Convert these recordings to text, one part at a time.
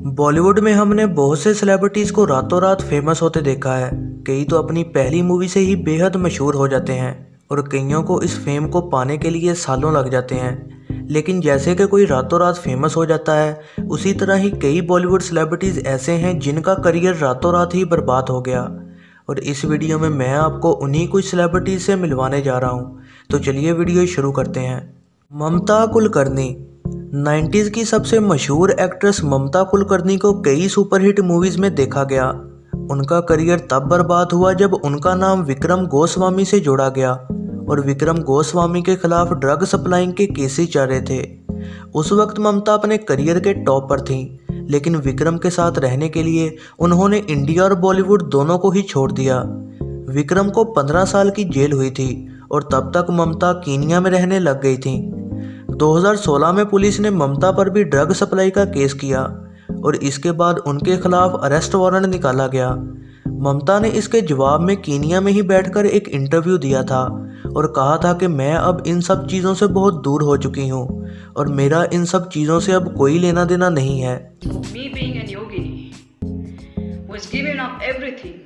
बॉलीवुड में हमने बहुत से सेलिब्रिटीज़ को रातों रात फेमस होते देखा है। कई तो अपनी पहली मूवी से ही बेहद मशहूर हो जाते हैं और कईयों को इस फेम को पाने के लिए सालों लग जाते हैं। लेकिन जैसे कि कोई रातों रात फेमस हो जाता है, उसी तरह ही कई बॉलीवुड सेलिब्रिटीज़ ऐसे हैं जिनका करियर रातों रात ही बर्बाद हो गया। और इस वीडियो में मैं आपको उन्हीं कुछ सेलिब्रिटीज़ से मिलवाने जा रहा हूँ। तो चलिए वीडियो शुरू करते हैं। ममता कुलकर्णी 90s की सबसे मशहूर एक्ट्रेस ममता कुलकर्णी को कई सुपरहिट मूवीज़ में देखा गया। उनका करियर तब बर्बाद हुआ जब उनका नाम विक्रम गोस्वामी से जोड़ा गया और विक्रम गोस्वामी के खिलाफ ड्रग सप्लाइंग के केसेस चल रहे थे। उस वक्त ममता अपने करियर के टॉप पर थीं, लेकिन विक्रम के साथ रहने के लिए उन्होंने इंडिया और बॉलीवुड दोनों को ही छोड़ दिया। विक्रम को 15 साल की जेल हुई थी और तब तक ममता कीनिया में रहने लग गई थी। 2016 में पुलिस ने ममता पर भी ड्रग सप्लाई का केस किया और इसके बाद उनके खिलाफ अरेस्ट वारंट निकाला गया। ममता ने इसके जवाब में कीनिया में ही बैठकर एक इंटरव्यू दिया था और कहा था कि मैं अब इन सब चीज़ों से बहुत दूर हो चुकी हूँ और मेरा इन सब चीज़ों से अब कोई लेना देना नहीं है। Me being a yogini was given up everything.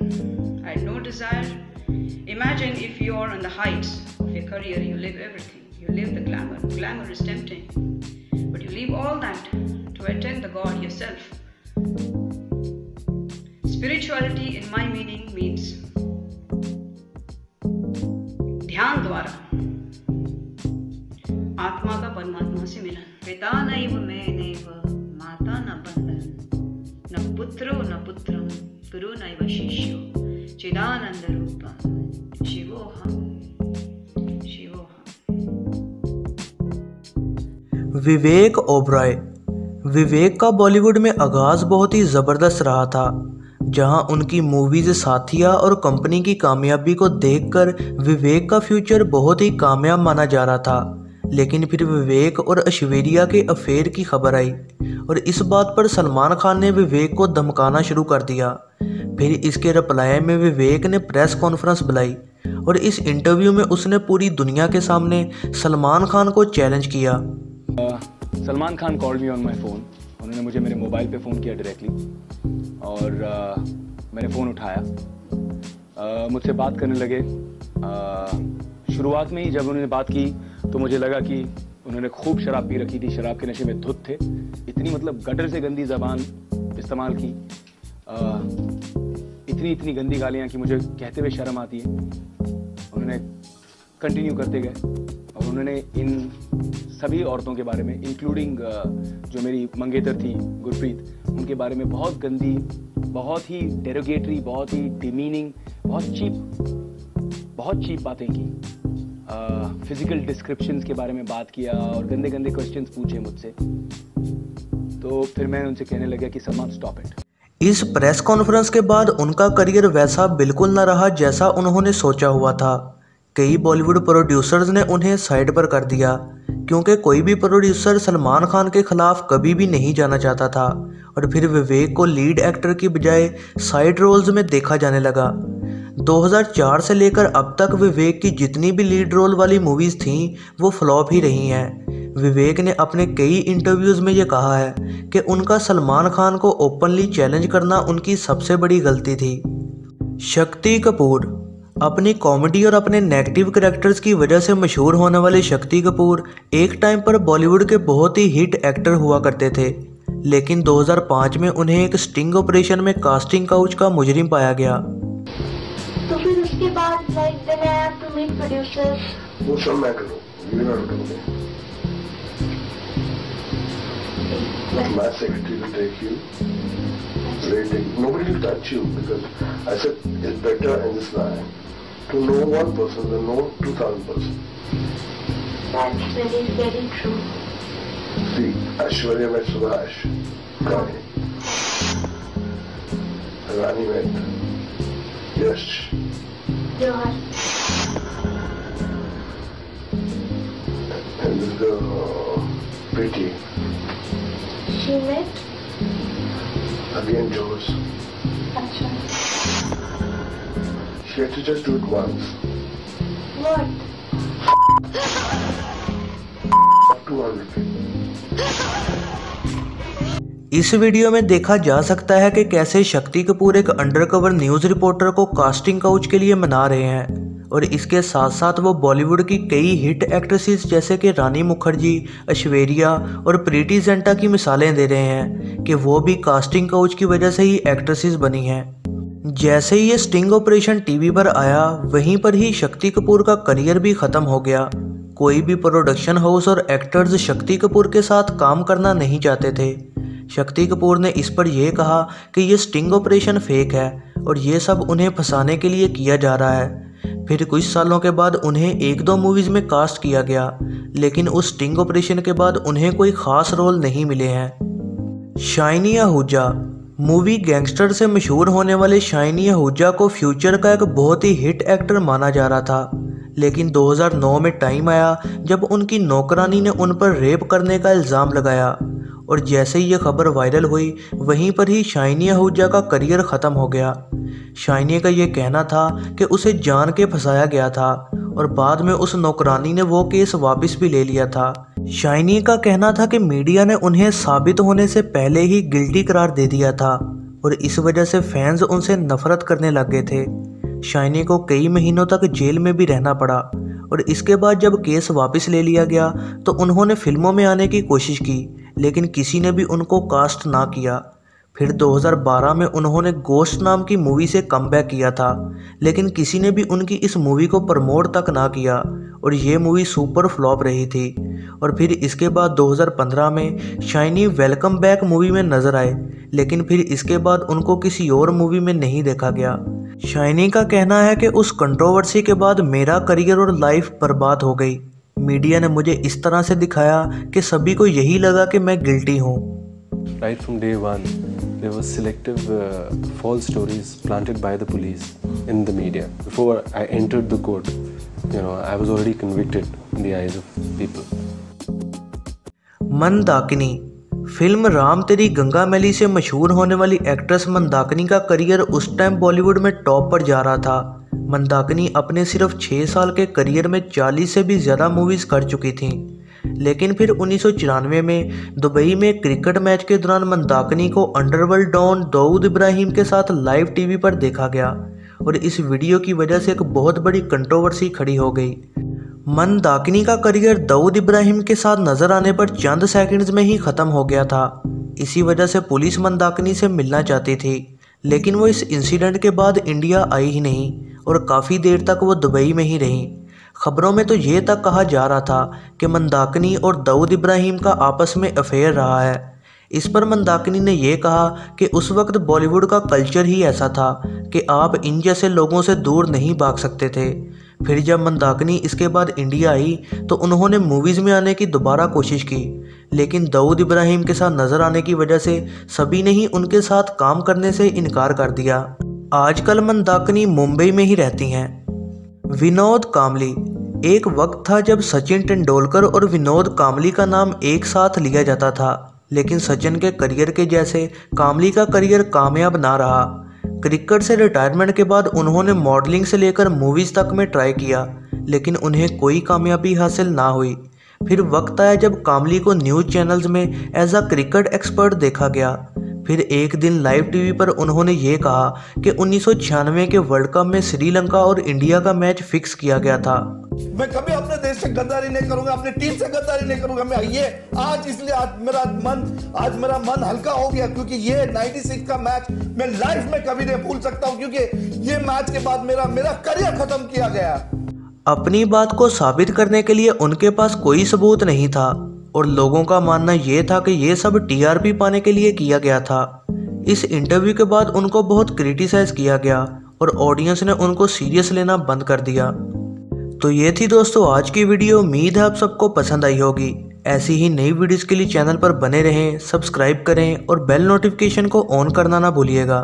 I had no desire. Imagine if you are on the heights of your career, you live everything. You live the glamour. Glamour is tempting, but you leave all that to attend the God yourself. Spirituality, in my meaning, means ध्यान द्वारा आत्मा का परमात्मा से मिलन। पिता नैव मैनेव माता न बंधन न पुत्रो न पुत्रम गुरु नैव शिष्यो चिदानंद रूपम शिवोहम शिवोहम। विवेक ओबरॉय। विवेक का बॉलीवुड में आगाज़ बहुत ही ज़बरदस्त रहा था, जहां उनकी मूवीज़ साथिया और कंपनी की कामयाबी को देखकर विवेक का फ्यूचर बहुत ही कामयाब माना जा रहा था। लेकिन फिर विवेक और ऐश्वर्या के अफेयर की खबर आई और इस बात पर सलमान खान ने विवेक को धमकाना शुरू कर दिया। फिर इसके रिप्लाई में विवेक ने प्रेस कॉन्फ्रेंस बुलाई और इस इंटरव्यू में उसने पूरी दुनिया के सामने सलमान खान को चैलेंज किया। Salman Khan called me on my phone. उन्होंने मुझे मेरे मोबाइल पे फ़ोन किया डायरेक्टली और मैंने फ़ोन उठाया। मुझसे बात करने लगे। शुरुआत में ही जब उन्होंने बात की तो मुझे लगा कि उन्होंने खूब शराब पी रखी थी, शराब के नशे में धुत थे। इतनी मतलब गटर से गंदी ज़बान इस्तेमाल की, इतनी गंदी गालियाँ कि मुझे कहते हुए शर्म आती है। उन्होंने कंटिन्यू करते गए और उन्होंने इन सभी औरतों के बारे में, इंक्लूडिंग जो मेरी मंगेतर थी गुरप्रीत, उनके बारे में बहुत गंदी, बहुत ही डेरोगेटरी, बहुत ही डिमीनिंग, बहुत चीप बातें की। फिजिकल डिस्क्रिप्शंस के बारे में बात किया और गंदे क्वेश्चंस पूछे मुझसे। तो फिर मैं उनसे कहने लगा कि सलमान स्टॉप इट। इस प्रेस कॉन्फ्रेंस के बाद उनका करियर वैसा बिल्कुल न रहा जैसा उन्होंने सोचा हुआ था। कई बॉलीवुड प्रोड्यूसर्स ने उन्हें साइड पर कर दिया, क्योंकि कोई भी प्रोड्यूसर सलमान खान के खिलाफ कभी भी नहीं जाना चाहता था और फिर विवेक को लीड एक्टर की बजाय साइड रोल्स में देखा जाने लगा। 2004 से लेकर अब तक विवेक की जितनी भी लीड रोल वाली मूवीज़ थीं वो फ्लॉप ही रही हैं। विवेक ने अपने कई इंटरव्यूज़ में ये कहा है कि उनका सलमान खान को ओपनली चैलेंज करना उनकी सबसे बड़ी गलती थी। शक्ति कपूर। अपनी कॉमेडी और अपने नेगेटिव कैरेक्टर्स की वजह से मशहूर होने वाले शक्ति कपूर एक टाइम पर बॉलीवुड के बहुत ही हिट एक्टर हुआ करते थे, लेकिन 2005 में उन्हें एक स्टिंग ऑपरेशन में कास्टिंग काउच का मुजरिम पाया गया। तो फिर उसके बाद like then I have to meet producers. वो सब मैं करूँ, ये ना करूँगा। My secretary will take you. Nobody will touch you because I said it's better in this line to know one person than know 2,000 persons. That's very true. See, Aishwarya met Subhash. Rani. Rani met Yash. Johar. And this girl, Preeti. She met. Again Joes. Acha. She had to just do it once. What? 200 people. इस video में देखा जा सकता है कि कैसे शक्ति कपूर एक undercover news reporter को कास्टिंग काउच के लिए मना रहे हैं और इसके साथ साथ वो बॉलीवुड की कई हिट एक्ट्रेसेस जैसे कि रानी मुखर्जी, ऐश्वर्या और प्रीति जिंटा की मिसालें दे रहे हैं कि वो भी कास्टिंग काउच की वजह से ही एक्ट्रेसेस बनी हैं। जैसे ही ये स्टिंग ऑपरेशन टीवी पर आया वहीं पर ही शक्ति कपूर का करियर भी ख़त्म हो गया। कोई भी प्रोडक्शन हाउस और एक्टर्स शक्ति कपूर के साथ काम करना नहीं चाहते थे। शक्ति कपूर ने इस पर यह कहा कि ये स्टिंग ऑपरेशन फेक है और ये सब उन्हें फंसाने के लिए किया जा रहा है। फिर कुछ सालों के बाद उन्हें 1-2 मूवीज़ में कास्ट किया गया, लेकिन उस स्टिंग ऑपरेशन के बाद उन्हें कोई ख़ास रोल नहीं मिले हैं। शाइनी आहूजा। मूवी गैंगस्टर से मशहूर होने वाले शाइनी आहूजा को फ्यूचर का एक बहुत ही हिट एक्टर माना जा रहा था, लेकिन 2009 में टाइम आया जब उनकी नौकरानी ने उन पर रेप करने का इल्ज़ाम लगाया और जैसे ही ये खबर वायरल हुई वहीं पर ही शाइनी आहूजा का करियर ख़त्म हो गया। शाइनी का ये कहना था कि उसे जान के फंसाया गया था और बाद में उस नौकरानी ने वो केस वापस भी ले लिया था। शाइनी का कहना था कि मीडिया ने उन्हें साबित होने से पहले ही गिल्टी करार दे दिया था और इस वजह से फैंस उनसे नफरत करने लग गए थे। शाइनी को कई महीनों तक जेल में भी रहना पड़ा और इसके बाद जब केस वापस ले लिया गया तो उन्होंने फिल्मों में आने की कोशिश की, लेकिन किसी ने भी उनको कास्ट ना किया। फिर 2012 में उन्होंने गोश्त नाम की मूवी से कमबैक किया था, लेकिन किसी ने भी उनकी इस मूवी को प्रमोट तक ना किया और ये मूवी सुपर फ्लॉप रही थी। और फिर इसके बाद 2015 में शाइनी वेलकम बैक मूवी में नजर आए, लेकिन फिर इसके बाद उनको किसी और मूवी में नहीं देखा गया। शाइनी का कहना है कि उस कंट्रोवर्सी के बाद मेरा करियर और लाइफ बर्बाद हो गई। मीडिया ने मुझे इस तरह से दिखाया कि सभी को यही लगा कि मैं गिल्टी हूँ। Right from day one, there was selective false stories planted by the police in the media. Before I entered the court, I was already convicted in the eyes of people. Mandakini. Film Ram तेरी गंगा मैली से मशहूर होने वाली actress Mandakini का career उस time Bollywood में top पर जा रहा था। मंदाकिनी अपने सिर्फ 6 साल के करियर में 40 से भी ज़्यादा मूवीज़ कर चुकी थीं, लेकिन फिर 1994 में दुबई में क्रिकेट मैच के दौरान मंदाकिनी को अंडरवर्ल्ड डॉन दाऊद इब्राहिम के साथ लाइव टीवी पर देखा गया और इस वीडियो की वजह से एक बहुत बड़ी कंट्रोवर्सी खड़ी हो गई। मंदाकिनी का करियर दाऊद इब्राहिम के साथ नजर आने पर चंद सेकंड्स में ही ख़त्म हो गया था। इसी वजह से पुलिस मंदाकिनी से मिलना चाहती थी, लेकिन वो इस इंसिडेंट के बाद इंडिया आई ही नहीं और काफ़ी देर तक वो दुबई में ही रहीं। खबरों में तो ये तक कहा जा रहा था कि मंदाकिनी और दाऊद इब्राहिम का आपस में अफेयर रहा है। इस पर मंदाकिनी ने यह कहा कि उस वक्त बॉलीवुड का कल्चर ही ऐसा था कि आप इन जैसे लोगों से दूर नहीं भाग सकते थे। फिर जब मंदाकिनी इसके बाद इंडिया आई तो उन्होंने मूवीज़ में आने की दोबारा कोशिश की, लेकिन दाऊद इब्राहिम के साथ नज़र आने की वजह से सभी ने ही उनके साथ काम करने से इनकार कर दिया। आजकल मंदाकिनी मुंबई में ही रहती हैं। विनोद कांबली। एक वक्त था जब सचिन तेंदुलकर और विनोद कांबली का नाम एक साथ लिया जाता था, लेकिन सचिन के करियर के जैसे कांबली का करियर कामयाब ना रहा। क्रिकेट से रिटायरमेंट के बाद उन्होंने मॉडलिंग से लेकर मूवीज़ तक में ट्राई किया, लेकिन उन्हें कोई कामयाबी हासिल ना हुई। फिर वक्त आया जब कांबली को न्यूज़ चैनल्स में एज अ क्रिकेट एक्सपर्ट देखा गया। फिर एक दिन लाइव टीवी पर उन्होंने ये कहा कि 1996 के वर्ल्ड कप में श्रीलंका और इंडिया का मैच फिक्स किया गया था। मैं कभी अपने देश से गद्दारी नहीं करूंगा, अपनी टीम से गद्दारी नहीं करूंगा। मैं ये आज इसलिए आज मेरा मन हल्का हो गया, क्योंकि ये 96 का मैच मैं लाइफ में कभी नहीं भूल सकता हूं, क्योंकि ये मैच के बाद मेरा करियर खत्म किया गया। अपनी बात को साबित करने के लिए उनके पास कोई सबूत नहीं था और लोगों का मानना यह था कि ये सब टीआरपी पाने के लिए किया गया था। इस इंटरव्यू के बाद उनको बहुत क्रिटिसाइज किया गया और ऑडियंस ने उनको सीरियस लेना बंद कर दिया। तो ये थी दोस्तों आज की वीडियो। उम्मीद है आप सबको पसंद आई होगी। ऐसी ही नई वीडियोस के लिए चैनल पर बने रहें, सब्सक्राइब करें और बेल नोटिफिकेशन को ऑन करना ना भूलिएगा।